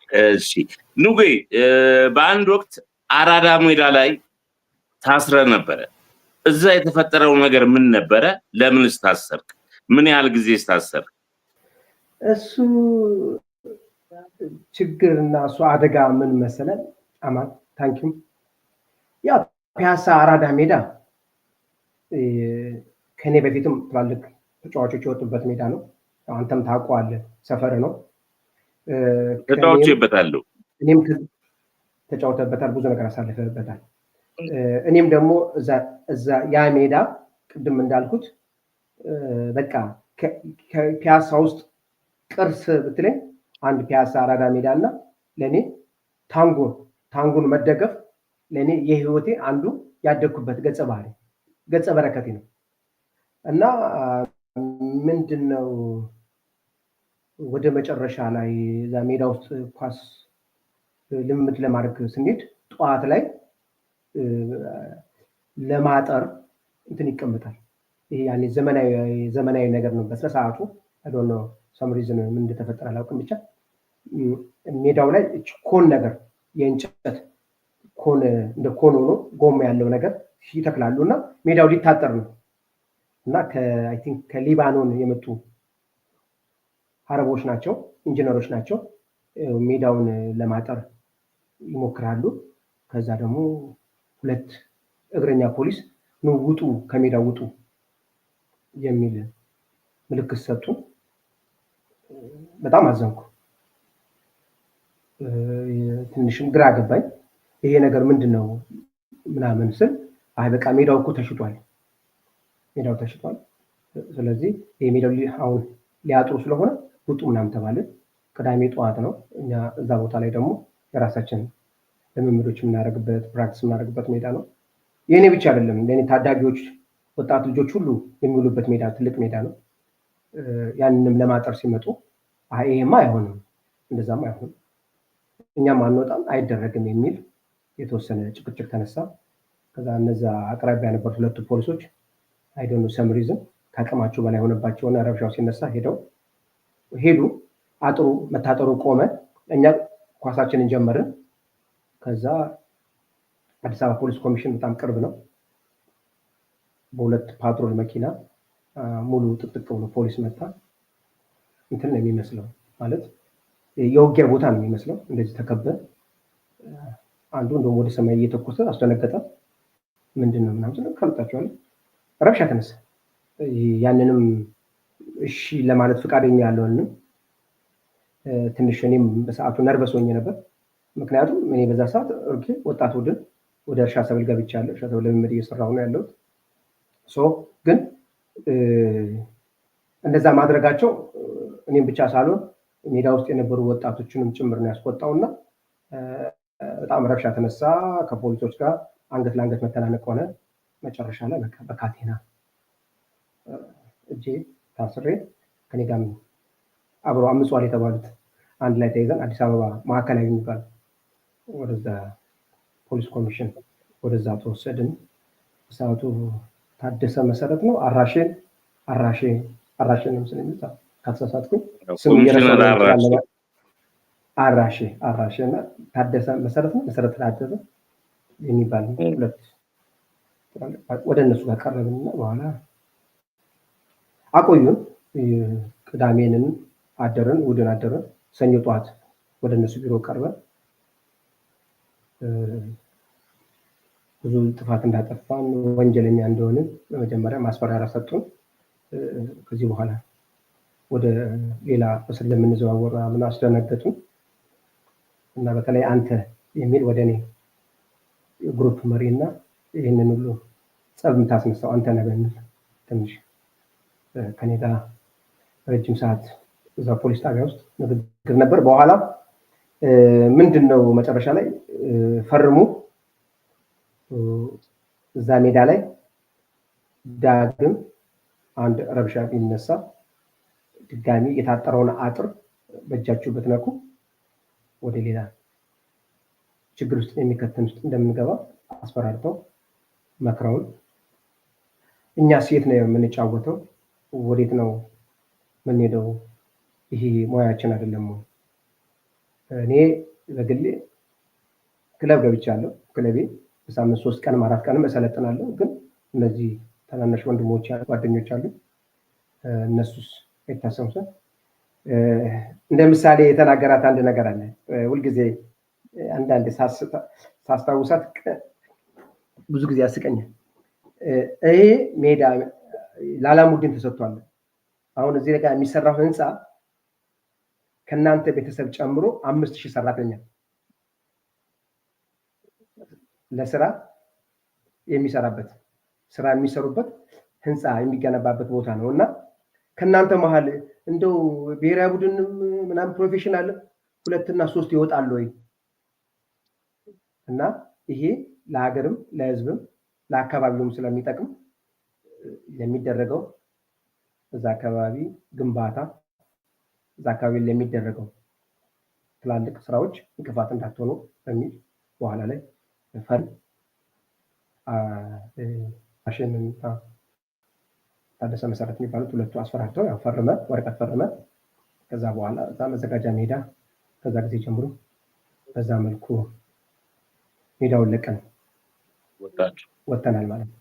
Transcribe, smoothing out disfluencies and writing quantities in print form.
እሺ ኑጌ በአንድ ወቅት አራዳ ሜዳ ላይ ታስረ ነበረ። እዛ የተፈጠረው ነገር ምን ነበረ? ለምንስ ታሰርክ? ምን ያህል ጊዜ ታሰርክ? እሱ ችግርና እሱ አደጋ ምን መሰለን አማን ታንኪም ያ ፒያሳ አራዳ ሜዳ ከኔ በፊትም ትላልቅ ተጫዋቾች የወጡበት ሜዳ ነው። አንተም ታውቀዋለህ፣ ሰፈር ነው። ተጫውቼበታለሁ። እኔም ተጫውተበታል፣ ብዙ ነገር አሳልፈበታል። እኔም ደግሞ እዛ ያ ሜዳ ቅድም እንዳልኩት በቃ ፒያሳ ውስጥ ቅርስ ብትለኝ አንድ ፒያሳ አራዳ ሜዳ እና ለኔ ታንጎን መደገፍ ለኔ የህይወቴ አንዱ ያደግኩበት ገጸ በረከቴ ነው እና ምንድነው ወደ መጨረሻ ላይ እዛ ሜዳ ውስጥ ኳስ ልምምድ ለማድረግ ስንሄድ ጠዋት ላይ ለማጠር እንትን ይቀመጣል። ይሄ ያኔ ዘመናዊ ነገር ነው። በስነ ሰዓቱ አይ ዶንት ኖ ሰም ሪዝን ምን እንደተፈጠረ አላውቅም። ብቻ ሜዳው ላይ ኮን ነገር የእንጨት ኮን እንደ ኮን ሆኖ ጎማ ያለው ነገር ይተክላሉ እና ሜዳው ሊታጠር ነው እና አይ ቲንክ ከሊባኖን የመጡ አረቦች ናቸው፣ ኢንጂነሮች ናቸው። ሜዳውን ለማጠር ይሞክራሉ። ከዛ ደግሞ ሁለት እግረኛ ፖሊስ ነው ውጡ፣ ከሜዳው ውጡ የሚል ምልክት ሰጡ። በጣም አዘንኩ። ትንሽም ግራ ገባኝ። ይሄ ነገር ምንድነው ምናምን ስል አይ በቃ ሜዳው እኮ ተሽጧል። ስለዚህ ይሄ ሜዳው አሁን ሊያጥሩ ስለሆነ ውጡ ምናምን ተባለ። ቅዳሜ ጠዋት ነው። እኛ እዛ ቦታ ላይ ደግሞ የራሳችን ልምምዶች የምናደርግበት ፕራክቲስ የምናደርግበት ሜዳ ነው። የኔ ብቻ አይደለም፣ ለኔ ታዳጊዎች፣ ወጣት ልጆች ሁሉ የሚውሉበት ሜዳ ትልቅ ሜዳ ነው። ያንንም ለማጠር ሲመጡ ይሄማ አይሆንም፣ እንደዛም አይሆንም፣ እኛም አንወጣም፣ አይደረግም የሚል የተወሰነ ጭቅጭቅ ተነሳ። ከዛ እነዛ አቅራቢያ የነበሩት ሁለቱ ፖሊሶች አይ ዶንት ኖ ሰም ሪዝን ከአቅማቸው በላይ ሆነባቸውና ረብሻው ሲነሳ ሄዱ። አጥሩ መታጠሩ ቆመ። እኛ ኳሳችንን ጀመርን። ከዛ አዲስ አበባ ፖሊስ ኮሚሽን በጣም ቅርብ ነው። በሁለት ፓትሮል መኪና ሙሉ ጥቅጥቅ ብሎ ፖሊስ መጣ። እንትን ነው የሚመስለው ማለት የውጊያ ቦታ ነው የሚመስለው። እንደዚህ ተከበን አንዱ እንደውም ወደ ሰማይ እየተኮሰ አስደነገጠ። ምንድነው ምናምን ከመጣቸዋል። ረብሻ ተነሳ። ያንንም እሺ ለማለት ፈቃደኛ ያለውንም ትንሽ እኔም በሰዓቱ ነርቨስ ሆኜ ነበር። ምክንያቱም እኔ በዛ ሰዓት ወጣት ቡድን ወደ እርሻ ሰብል ገብቻለሁ። እርሻ ሰብል ልምምድ እየሰራሁ ነው ያለሁት። ግን እንደዛ ማድረጋቸው እኔም ብቻ ሳልሆን ሜዳ ውስጥ የነበሩ ወጣቶችንም ጭምር ነው ያስቆጣውና በጣም ረብሻ ተነሳ። ከፖሊሶች ጋር አንገት ለአንገት መተናነቅ ሆነ። መጨረሻ ላይ በቃ በካቴና እጄ ታስሬ ከኔ ጋር አብሮ አምጿል የተባሉት አንድ ላይ ተይዘን አዲስ አበባ ማዕከላዊ የሚባል ወደዛ ፖሊስ ኮሚሽን ወደዛ ተወሰድን። ሰዓቱ ታደሰ መሰረት ነው አራሼ ነው ስለሚታ ካተሳሳትኩኝ ስም የረሳው አራሼ እና ታደሰ መሰረት ነው መሰረት ታደሰ የሚባል ሁለት ወደ እነሱ ጋር ቀረብንና በኋላ አቆዩን። ቅዳሜንን አደረን፣ እሑድን አደረን። ሰኞ ጠዋት ወደ እነሱ ቢሮ ቀርበን ብዙ ጥፋት እንዳጠፋን ወንጀለኛ እንደሆንን በመጀመሪያ ማስፈራሪያ ሰጡን። ከዚህ በኋላ ወደ ሌላ እስር ለምንዘዋወር ምን አስደነገጡን እና በተለይ አንተ የሚል ወደ እኔ ግሩፕ መሪና ይህንን ሁሉ ጸብ የምታስነሳው አንተ ነህ በሚል ትንሽ ከኔ ጋር ረጅም ሰዓት እዛ ፖሊስ ጣቢያ ውስጥ ንግግር ነበር። በኋላ ምንድነው መጨረሻ ላይ ፈርሙ እዛ ሜዳ ላይ ዳግም አንድ ረብሻ ቢነሳ ድጋሚ የታጠረውን አጥር በእጃችሁ ብትነኩ ወደ ሌላ ችግር ውስጥ የሚከተን ውስጥ እንደምንገባ አስፈራርተው መክረውን፣ እኛ ሴት ነው የምንጫወተው፣ ወዴት ነው ምንሄደው? ይሄ ሙያችን አይደለም እኔ በግሌ ክለብ ገብቻለሁ። ክለቤ በሳምንት 3 ቀንም 4 ቀንም እሰለጥናለሁ። ግን እነዚህ ታናናሽ ወንድሞች ያሉ ጓደኞች አሉ። እነሱስ አይታሰሙም። እንደ ምሳሌ የተናገራት አንድ ነገር አለ። ሁልጊዜ አንዳንድ ሳስታውሳት ብዙ ጊዜ ያስቀኛል። ይሄ ሜዳ ለአላሙዲን ተሰጥቷል። አሁን እዚህ ጋር የሚሰራው ህንፃ ከእናንተ ቤተሰብ ጨምሮ 5000 ሰራተኛ ለስራ የሚሰራበት ስራ የሚሰሩበት ህንፃ የሚገነባበት ቦታ ነው እና ከእናንተ መሀል እንደው ብሔራዊ ቡድን ምናምን ፕሮፌሽናል 2 እና 3 ይወጣሉ ወይ? እና ይሄ ለሀገርም ለህዝብም ለአካባቢውም ስለሚጠቅም የሚደረገው እዛ አካባቢ ግንባታ እዛ አካባቢ ለሚደረገው ትላልቅ ስራዎች እንቅፋት እንዳትሆኑ በሚል በኋላ ላይ አሸንና ታደሰ መሰረት የሚባሉት ሁለቱ አስፈራርተው ያው ፈርመ ወረቀት ፈርመ ከዛ በኋላ እዛ መዘጋጃ ሜዳ ከዛ ጊዜ ጀምሮ በዛ መልኩ ሜዳውን ለቀን ወጥተናል ማለት ነው።